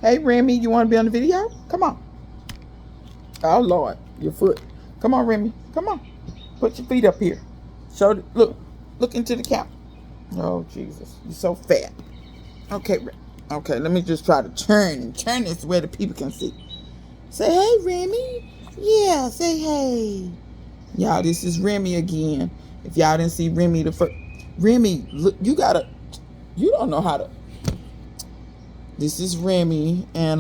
Hey, Remy, you want to be on the video? Come on. Oh, Lord, your foot. Come on, Remy. Come on. Put your feet up here. Look into the camera. Oh, Jesus. You're so fat. Okay, okay, let me just try to turn this where the people can see. Say, hey, Remy. Yeah, say, hey. Y'all, this is Remy again. If y'all didn't see Remy the first. Remy, look, you don't know how to. This is Remy, and,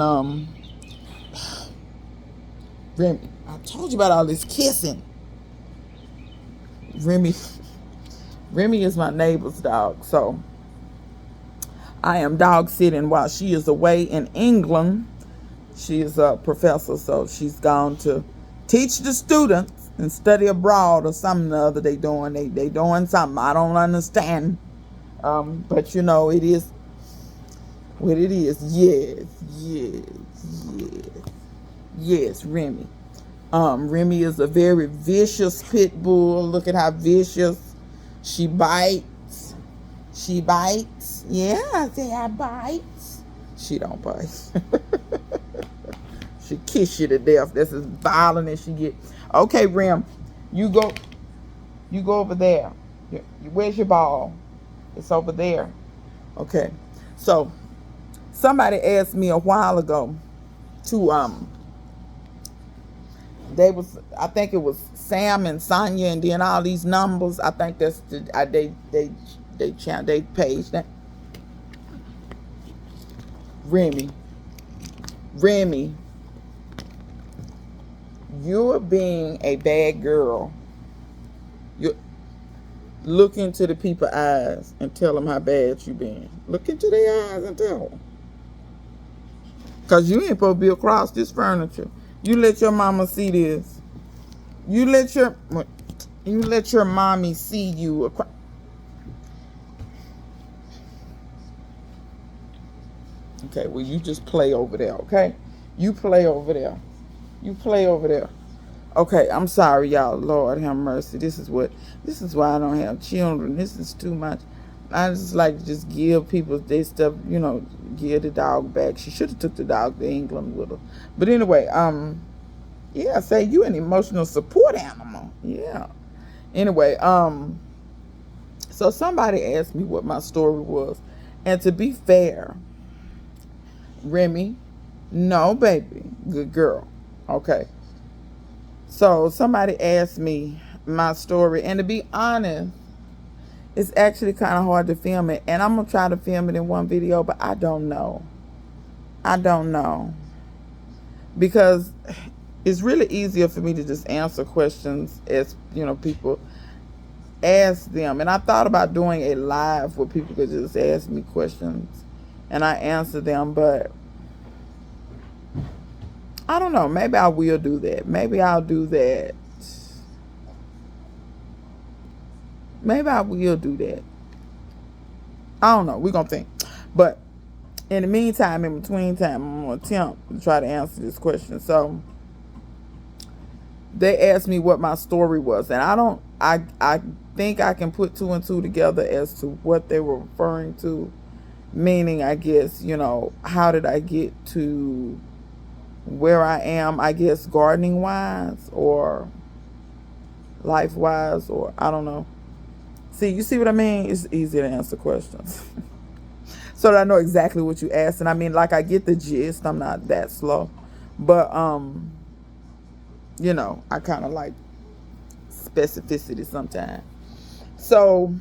Remy, I told you about all this kissing. Remy is my neighbor's dog, so I am dog sitting while she is away in England. She is a professor, so she's gone to teach the students and study abroad or something or other they doing. They doing something I don't understand. But you know, it is what it is. Yes, Remy. Remy is a very vicious pit bull. Look at how vicious. She bites. Yeah, I say I bites. She don't bite. She kiss you to death. That's as violent as she get. Okay, Rem, you go over there. Where's your ball? It's over there. Okay. So somebody asked me a while ago to I think it was Sam and Sonia, and then all these numbers. I think that's they page that. Remy, you're being a bad girl. You look into the people's eyes and tell them how bad you been. Look into their eyes and tell them. Because you ain't supposed to be across this furniture. You let your mama see this. You let your mommy see you across. Okay, well, you just play over there, okay? You play over there. Okay, I'm sorry, y'all. Lord have mercy. This is why I don't have children. This is too much. I just like to just give people their stuff, give the dog back. She should have took the dog to England with her. But anyway, yeah, say you an emotional support animal. Yeah. Anyway, so somebody asked me what my story was. And to be fair, Remy, no, baby. Good girl. Okay. So somebody asked me my story, and to be honest, it's actually kind of hard to film it, and I'm gonna try to film it in one video, but I don't know because it's really easier for me to just answer questions as people ask them. And I thought about doing a live where people could just ask me questions and I answer them, but I don't know. Maybe I will do that. Maybe I'll do that. I don't know. We're going to think. But in the meantime, in between time, I'm going to attempt to try to answer this question. So they asked me what my story was. And I think I can put two and two together as to what they were referring to. Meaning, I guess, how did I get to where I am, I guess, gardening wise or life wise, or I don't know. See, you see what I mean? It's easy to answer questions. So that I know exactly what you asked. And I mean, like, I get the gist. I'm not that slow. But, I kind of like specificity sometimes. So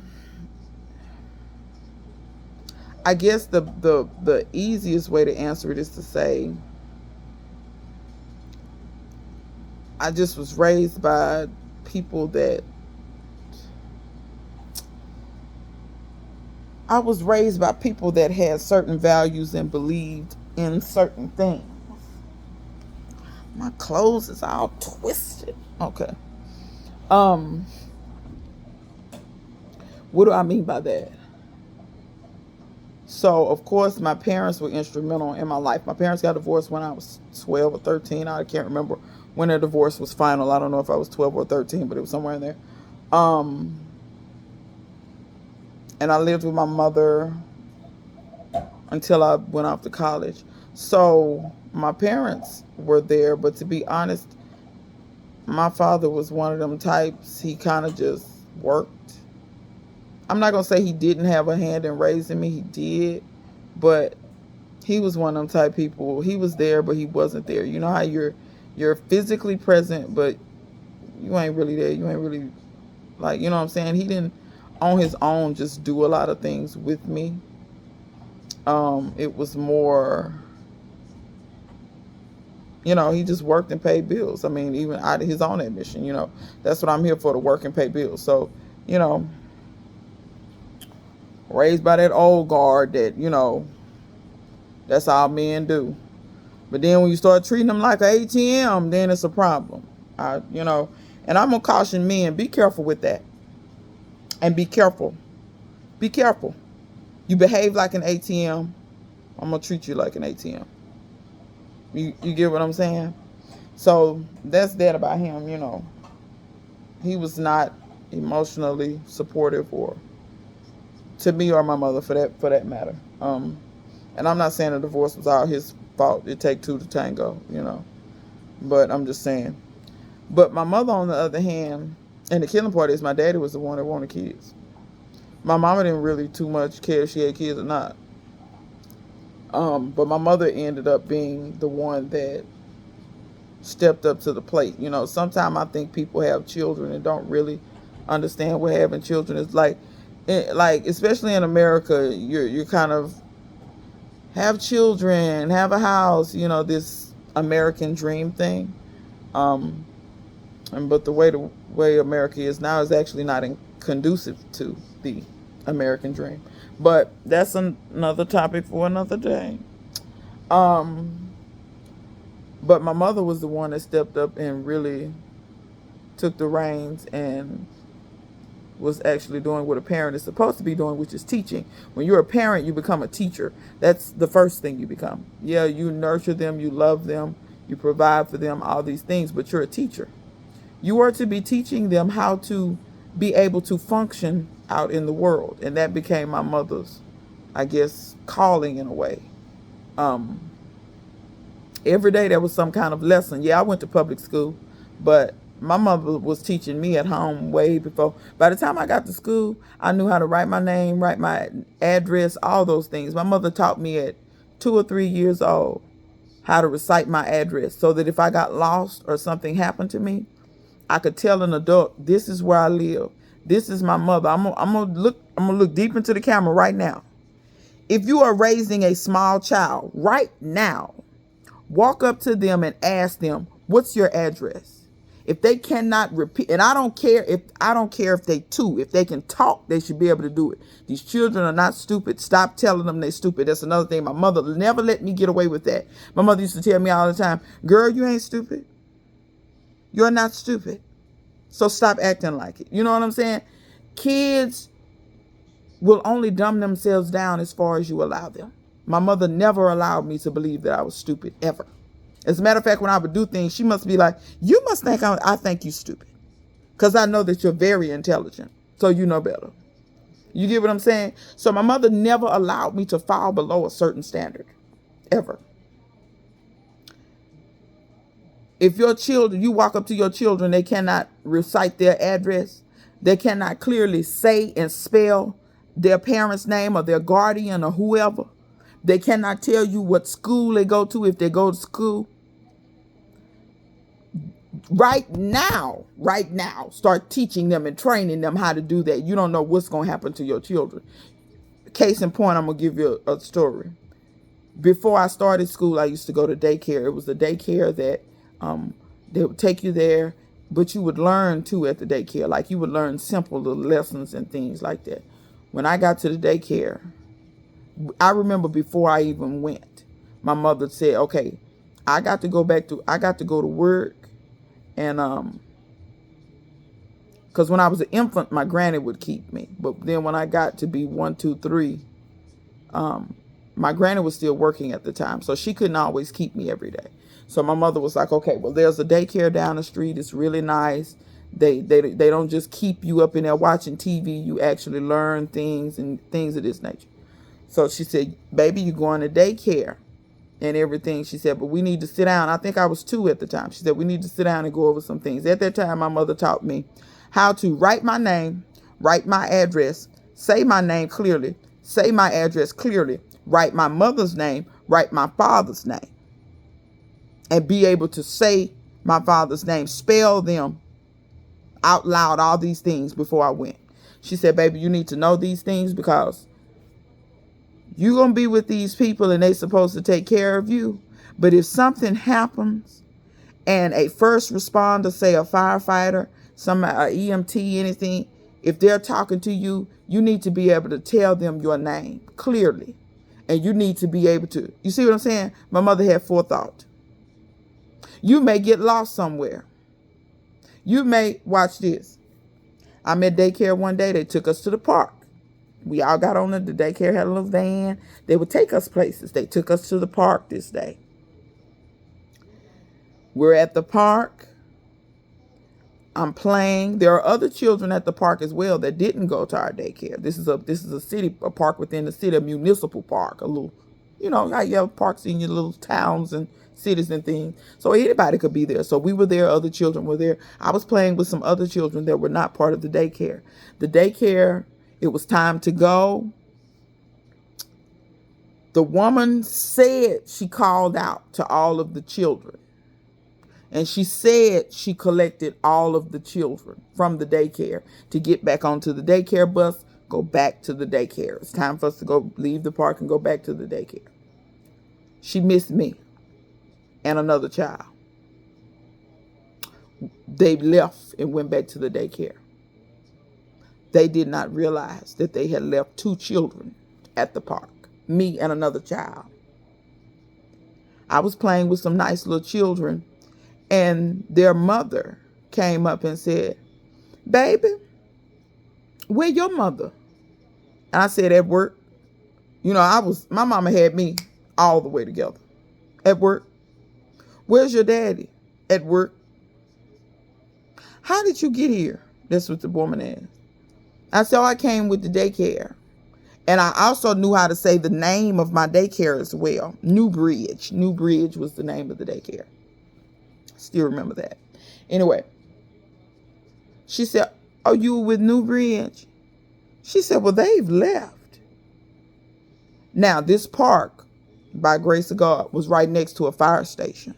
I guess the easiest way to answer it is to say, I just was raised by people that had certain values and believed in certain things. My clothes is all twisted. Okay. What do I mean by that? So, of course, my parents were instrumental in my life. My parents got divorced when I was 12 or 13. I can't remember when their divorce was final. I don't know if I was 12 or 13, but it was somewhere in there. And I lived with my mother until I went off to college. So my parents were there, but to be honest, my father was one of them types. He kind of just worked. I'm not gonna say he didn't have a hand in raising me. He did, but he was one of them type people. He was there, but he wasn't there. You know how you're physically present, but you ain't really there. You ain't really, like, you know what I'm saying. He didn't on his own just do a lot of things with me. It was more, he just worked and paid bills. I mean, even out of his own admission, that's what I'm here for, to work and pay bills. So, you know, raised by that old guard that, that's all men do. But then when you start treating them like an ATM, then it's a problem. And I'm going to caution men, be careful with that. And be careful. Be careful. You behave like an ATM, I'm going to treat you like an ATM. You get what I'm saying? So that's that about him, He was not emotionally supportive, or to me or my mother for that matter. And I'm not saying the divorce was all his fault. It take two to tango, But I'm just saying. But my mother, on the other hand, and the killing part is my daddy was the one that wanted kids. My mama didn't really too much care if she had kids or not. But my mother ended up being the one that stepped up to the plate. Sometimes I think people have children and don't really understand what having children is like. Especially in America, you're kind of have children, have a house, this American dream thing. But the way America is now is actually not conducive to the American dream. But that's another topic for another day. But my mother was the one that stepped up and really took the reins and was actually doing what a parent is supposed to be doing, which is teaching. When you're a parent, you become a teacher. That's the first thing you become. Yeah, you nurture them, you love them, you provide for them, all these things, but you're a teacher. You are to be teaching them how to be able to function out in the world. And that became my mother's, I guess, calling in a way. Every day there was some kind of lesson. Yeah, I went to public school, but my mother was teaching me at home way before. By the time I got to school, I knew how to write my name, write my address, all those things. My mother taught me at 2 or 3 years old how to recite my address, so that if I got lost or something happened to me, I could tell an adult, this is where I live. This is my mother. I'm gonna look deep into the camera right now. If you are raising a small child right now, walk up to them and ask them, what's your address? If they cannot repeat, and I don't care if if they can talk, they should be able to do it. These children are not stupid. Stop telling them they're stupid. That's another thing. My mother never let me get away with that. My mother used to tell me all the time, girl, you ain't stupid. You're not stupid. So stop acting like it. You know what I'm saying? Kids will only dumb themselves down as far as you allow them. My mother never allowed me to believe that I was stupid, ever. As a matter of fact, when I would do things, she must be like, you must think I think you stupid. Because I know that you're very intelligent. So you know better. You get what I'm saying? So my mother never allowed me to fall below a certain standard. Ever. If your children, you walk up to your children, they cannot recite their address. They cannot clearly say and spell their parent's name or their guardian or whoever. They cannot tell you what school they go to if they go to school. Right now, start teaching them and training them how to do that. You don't know what's going to happen to your children. Case in point, I'm going to give you a story. Before I started school, I used to go to daycare. It was the daycare that they would take you there, but you would learn too at the daycare. Like you would learn simple little lessons and things like that. When I got to the daycare, I remember before I even went, my mother said, okay, I got to go to work. And because when I was an infant, my granny would keep me. But then when I got to be 1, 2, 3, my granny was still working at the time, so she couldn't always keep me every day. So my mother was like, okay, well, there's a daycare down the street. It's really nice. They don't just keep you up in there watching TV. You actually learn things and things of this nature. So she said, baby, you're going to daycare. and everything. She said, but we need to sit down. I think I was 2 at the time. She said, we need to sit down and go over some things. At that time, my mother taught me how to write my name, write my address, say my name clearly, say my address clearly, write my mother's name, write my father's name, and be able to say my father's name, spell them out loud, all these things before I went. She said, baby, you need to know these things because you're going to be with these people and they're supposed to take care of you. But if something happens and a first responder, say a firefighter, a EMT, anything, if they're talking to you, you need to be able to tell them your name clearly. And you need to be able to, you see what I'm saying? My mother had forethought. You may get lost somewhere. You may, watch this. I'm at daycare one day. They took us to the park. We all got on the daycare, had a little van. They would take us places. They took us to the park this day. We're at the park. I'm playing. There are other children at the park as well that didn't go to our daycare. This is a park within the city, a municipal park, a little, how you have parks in your little towns and cities and things. So anybody could be there. So we were there. Other children were there. I was playing with some other children that were not part of the daycare. The daycare, it was time to go. The woman said she called out to all of the children. And she said she collected all of the children from the daycare to get back onto the daycare bus, go back to the daycare. It's time for us to go leave the park and go back to the daycare. She missed me and another child. They left and went back to the daycare. They did not realize that they had left 2 children at the park, me and another child. I was playing with some nice little children, and their mother came up and said, baby, where your mother? And I said, at work. My mama had me all the way together. At work. Where's your daddy? At work. How did you get here? That's what the woman asked. I said, I came with the daycare. And I also knew how to say the name of my daycare as well. New Bridge. New Bridge was the name of the daycare. Still remember that. Anyway, she said, oh, you were with New Bridge? She said, well, they've left. Now, this park, by grace of God, was right next to a fire station.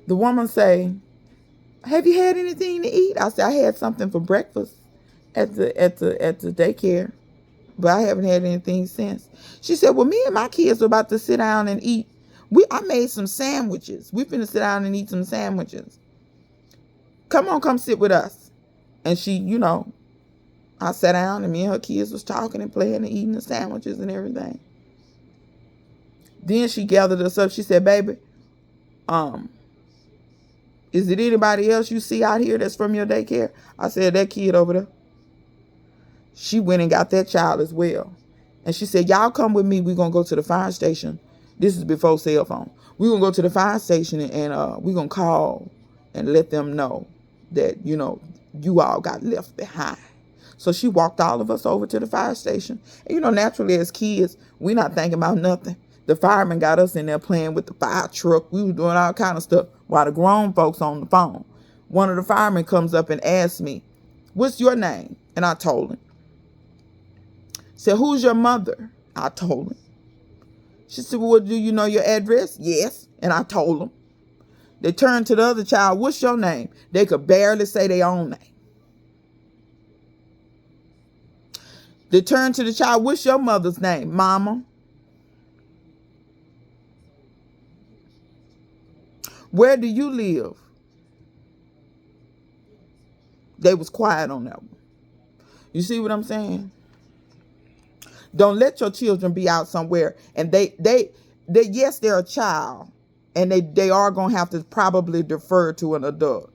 The woman say, have you had anything to eat? I said, I had something for breakfast at the daycare, but I haven't had anything since. She said, well, me and my kids are about to sit down and eat. I made some sandwiches. We finna sit down and eat some sandwiches. Come sit with us. And she, I sat down and me and her kids was talking and playing and eating the sandwiches and everything. Then she gathered us up. She said, baby, is it anybody else you see out here that's from your daycare? I said, that kid over there. She went and got that child as well. And she said, y'all come with me. We're going to go to the fire station. This is before cell phone. We're going to go to the fire station and we're going to call and let them know that, you all got left behind. So she walked all of us over to the fire station. And, naturally as kids, we're not thinking about nothing. The fireman got us in there playing with the fire truck. We were doing all kind of stuff while the grown folks on the phone. One of the firemen comes up and asks me, what's your name? And I told him. Said, who's your mother? I told him. She said, well, do you know your address? Yes. And I told them. They turned to the other child. What's your name? They could barely say their own name. They turned to the child. What's your mother's name? Mama. Where do you live? They was quiet on that one. You see what I'm saying? Don't let your children be out somewhere and they yes, they're a child and they are going to have to probably defer to an adult.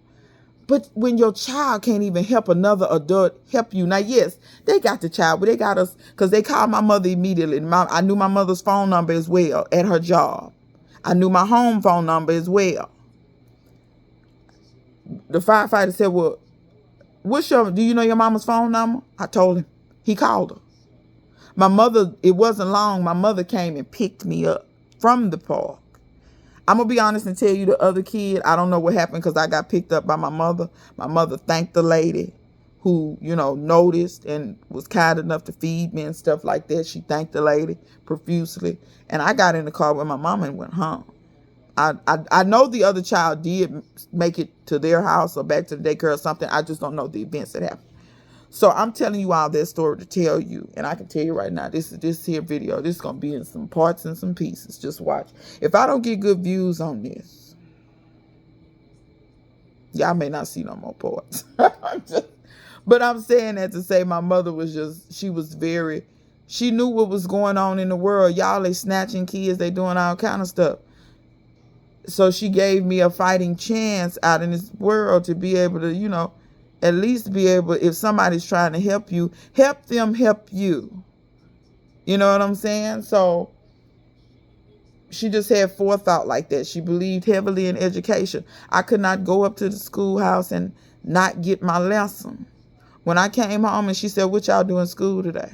But when your child can't even help another adult help you. Now, yes, they got the child, but they got us because they called my mother immediately. I knew my mother's phone number as well at her job. I knew my home phone number as well. The firefighter said, well, do you know your mama's phone number? I told him. He called her. My mother, it wasn't long. My mother came and picked me up from the park. I'm going to be honest and tell you, the other kid, I don't know what happened because I got picked up by my mother. My mother thanked the lady who, noticed and was kind enough to feed me and stuff like that. She thanked the lady profusely. And I got in the car with my mama and went home. I know the other child did make it to their house or back to the daycare or something. I just don't know the events that happened. So I'm telling you all that story to tell you, and I can tell you right now, this here video, this is going to be in some parts and some pieces. Just watch. If I don't get good views on this, y'all may not see no more parts. But I'm saying that to say my mother was she knew what was going on in the world. Y'all, they snatching kids, they doing all kind of stuff. So she gave me a fighting chance out in this world to be able to, at least be able, if somebody's trying to help you, help them help you. You know what I'm saying? So she just had forethought like that. She believed heavily in education. I could not go up to the schoolhouse and not get my lesson. When I came home and she said, "What y'all do in school today?"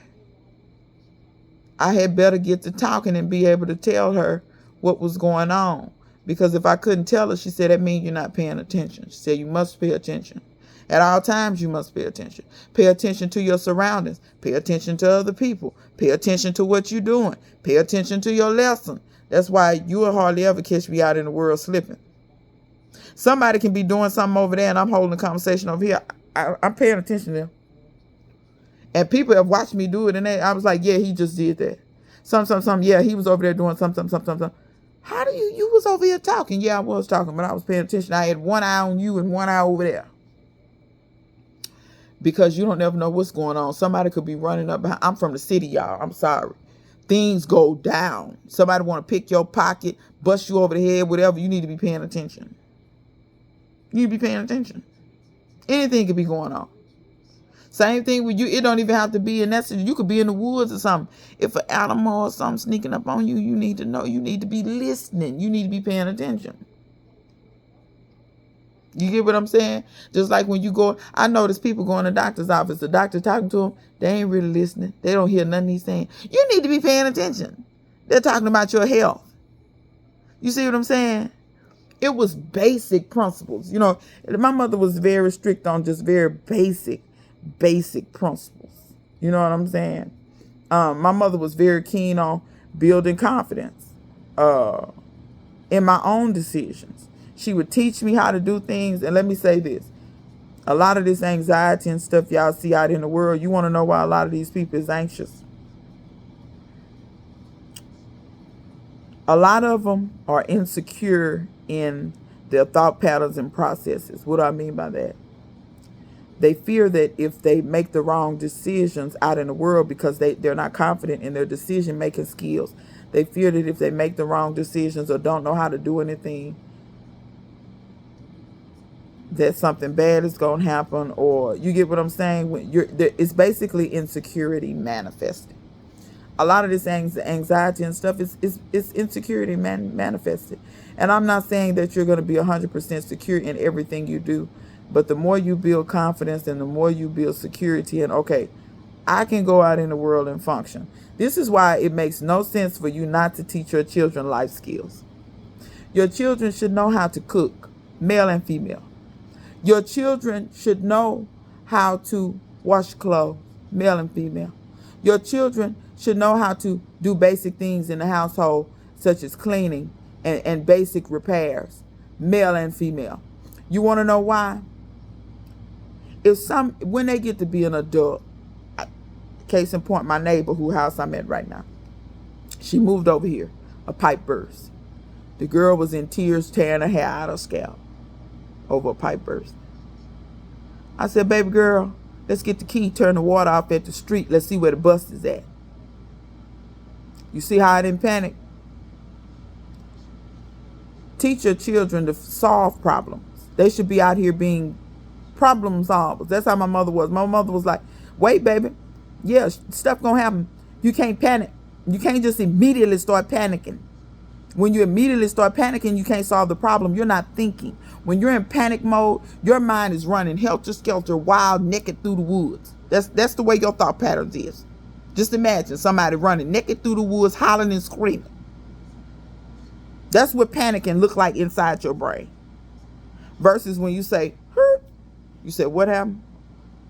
I had better get to talking and be able to tell her what was going on. Because if I couldn't tell her, she said, "That means you're not paying attention." She said, "You must pay attention. At all times, you must pay attention. Pay attention to your surroundings. Pay attention to other people. Pay attention to what you're doing. Pay attention to your lesson. That's why you will hardly ever catch me out in the world slipping. Somebody can be doing something over there and I'm holding a conversation over here. I'm paying attention to them. And people have watched me do it and I was like, yeah, he just did that. Some. Yeah, he was over there doing something. How do you was over here talking? Yeah, I was talking, but I was paying attention. I had one eye on you and one eye over there. Because you don't ever know what's going on. Somebody could be running up behind. I'm from the city, y'all. I'm sorry. Things go down. Somebody want to pick your pocket, bust you over the head, whatever. You need to be paying attention. You need to be paying attention. Anything could be going on. Same thing with you. It don't even have to be in that city. You could be in the woods or something. If an animal or something sneaking up on you, you need to know. You need to be listening. You need to be paying attention. You get what I'm saying? Just like when you go, I notice people go in the doctor's office, the doctor talking to them, they ain't really listening. They don't hear nothing he's saying. You need to be paying attention. They're talking about your health. You see what I'm saying? It was basic principles. My mother was very strict on just very basic principles. You know what I'm saying? My mother was very keen on building confidence in my own decisions. She would teach me how to do things. And let me say this. A lot of this anxiety and stuff y'all see out in the world, you want to know why a lot of these people is anxious? A lot of them are insecure in their thought patterns and processes. What do I mean by that? They fear that if they make the wrong decisions out in the world because they're not confident in their decision-making skills. They fear that if they make the wrong decisions or don't know how to do anything, that something bad is going to happen, or you get what I'm saying? It's basically insecurity manifested. A lot of this anxiety and stuff is insecurity manifested. And I'm not saying that you're going to be 100% secure in everything you do, but the more you build confidence and the more you build security and, okay, I can go out in the world and function. This is why it makes no sense for you not to teach your children life skills. Your children should know how to cook, male and female. Your children should know how to wash clothes, male and female. Your children should know how to do basic things in the household, such as cleaning and basic repairs, male and female. You want to know why? When they get to be an adult, case in point, my neighbor, whose house I'm at right now, she moved over here. A pipe burst. The girl was in tears, tearing her hair out of her scalp over a pipe burst. I said, baby girl, let's get the key, turn the water off at the street. Let's see where the bust is at. You see how I didn't panic? Teach your children to solve problems. They should be out here being problem solvers. That's how my mother was. My mother was like, wait, baby. Yeah, stuff gonna happen. You can't panic. You can't just immediately start panicking. When you immediately start panicking, you can't solve the problem. You're not thinking. When you're in panic mode, your mind is running helter-skelter, wild, naked through the woods. That's the way your thought patterns is. Just imagine somebody running naked through the woods, hollering and screaming. That's what panicking look like inside your brain. Versus when you say, hurt, you say, what happened?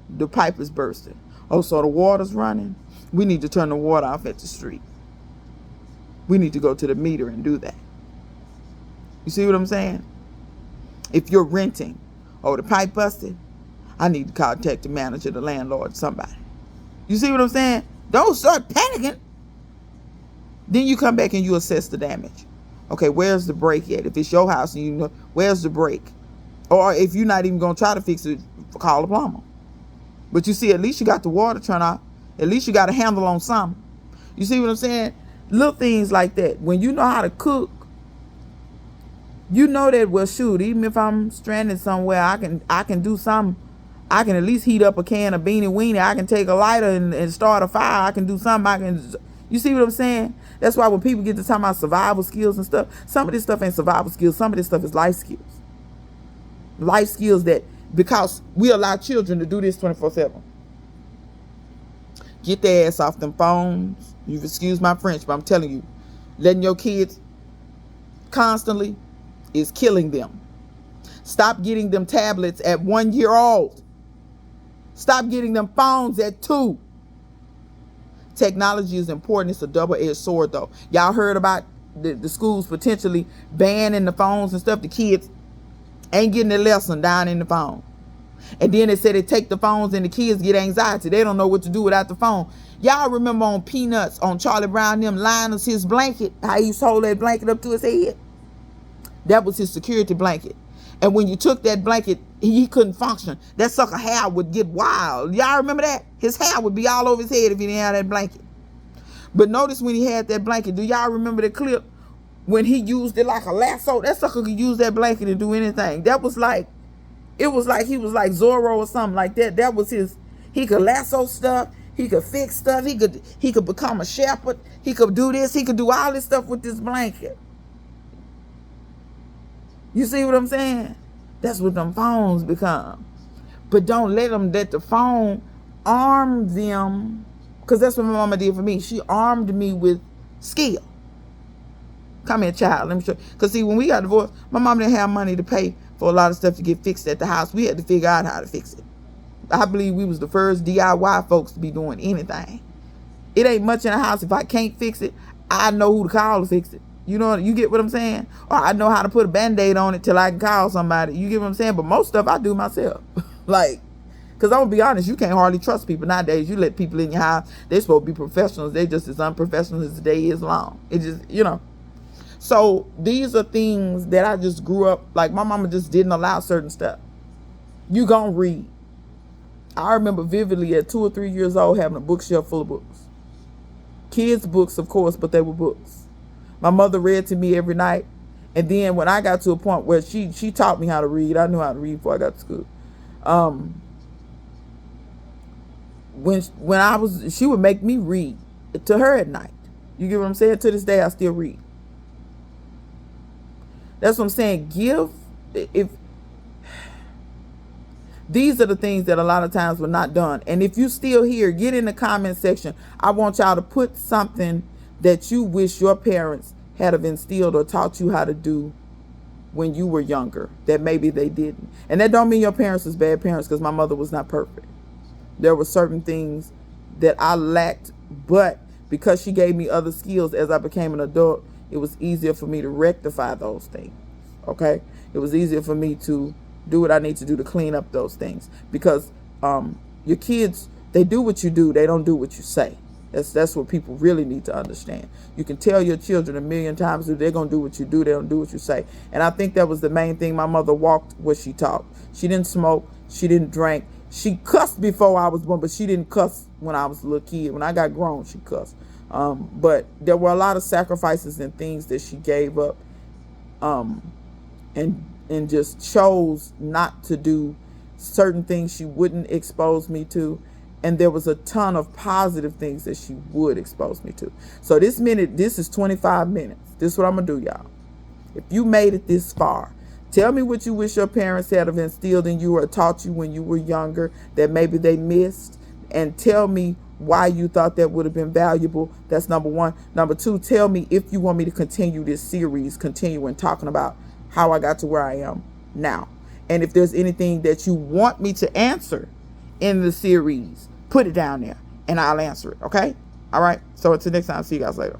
The pipe is bursting. Oh, so the water's running? We need to turn the water off at the street. We need to go to the meter and do that. You see what I'm saying? If you're renting, oh, the pipe busted, I need to contact the manager, the landlord, somebody. You see what I'm saying? Don't start panicking. Then you come back and you assess the damage. Okay, where's the break at? If it's your house and you know, where's the break? Or if you're not even going to try to fix it, call a plumber. But you see, at least you got the water turned off. At least you got a handle on something. You see what I'm saying? Little things like that. When you know how to cook, you know that, well, shoot, even if I'm stranded somewhere, I can do something. I can at least heat up a can of beanie weenie. I can take a lighter and start a fire. I can do something. You see what I'm saying? That's why when people get to talking about survival skills and stuff, some of this stuff ain't survival skills. Some of this stuff is life skills. Life skills that, because we allow children to do this 24/7. Get their ass off them phones. You've excused my French, but I'm telling you, letting your kids constantly is killing them. Stop getting them tablets at 1 year old. Stop getting them phones at 2. Technology is important. It's a double-edged sword, though. Y'all heard about the schools potentially banning the phones and stuff. The kids ain't getting their lesson down in the phone. And then they said they take the phones and the kids get anxiety. They don't know what to do without the phone. Y'all remember on Peanuts, on Charlie Brown, them Linus, his blanket, how he used to hold that blanket up to his head? That was his security blanket. And when you took that blanket, he couldn't function. That sucker hair would get wild. Y'all remember that? His hair would be all over his head if he didn't have that blanket. But notice when he had that blanket, do y'all remember the clip when he used it like a lasso? That sucker could use that blanket to do anything. That was like, it was like he was like Zorro or something like that. That was his, he could lasso stuff. He could fix stuff. He could become a shepherd. He could do this. He could do all this stuff with this blanket. You see what I'm saying? That's what them phones become. But don't let the phone arm them, because that's what my mama did for me. She armed me with skill. Come here, child. Let me show you. Because see, when we got divorced, my mom didn't have money to pay for a lot of stuff to get fixed at the house. We had to figure out how to fix it. I believe we was the first DIY folks to be doing anything. It ain't much in the house. If I can't fix it, I know who to call to fix it. You know, you get what I'm saying? Or I know how to put a Band-Aid on it till I can call somebody. You get what I'm saying? But most stuff I do myself. Like, because I'm going to be honest, you can't hardly trust people nowadays. You let people in your house, they're supposed to be professionals. They just as unprofessional as the day is long. It just, you know. So these are things that I just grew up, like my mama just didn't allow certain stuff. You gonna read. I remember vividly at 2 or 3 years old having a bookshelf full of books. Kids' books, of course, but they were books. My mother read to me every night. And then when I got to a point where she taught me how to read, I knew how to read before I got to school. When she would make me read to her at night. You get what I'm saying? To this day, I still read. That's what I'm saying. These are the things that a lot of times were not done. And if you still here, get in the comment section. I want y'all to put something that you wish your parents had have instilled or taught you how to do when you were younger, that maybe they didn't. And that don't mean your parents was bad parents, because my mother was not perfect. There were certain things that I lacked, but because she gave me other skills as I became an adult, it was easier for me to rectify those things. Okay? It was easier for me to do what I need to do to clean up those things. Because your kids, they do what you do. They don't do what you say. That's what people really need to understand. You can tell your children 1,000,000 times that they're going to do what you do. They don't do what you say. And I think that was the main thing. My mother walked what she taught. She didn't smoke. She didn't drink. She cussed before I was born, but she didn't cuss when I was a little kid. When I got grown, she cussed. But there were a lot of sacrifices and things that she gave up, and just chose not to do certain things she wouldn't expose me to. And there was a ton of positive things that she would expose me to. So this is 25 minutes. This is what I'm going to do, y'all. If you made it this far, tell me what you wish your parents had have instilled in you or taught you when you were younger that maybe they missed. And tell me why you thought that would have been valuable. That's number one. Number two, tell me if you want me to continue this series, continuing talking about how I got to where I am now. And if there's anything that you want me to answer in the series, put it down there and I'll answer it. Okay? All right. So until next time, see you guys later.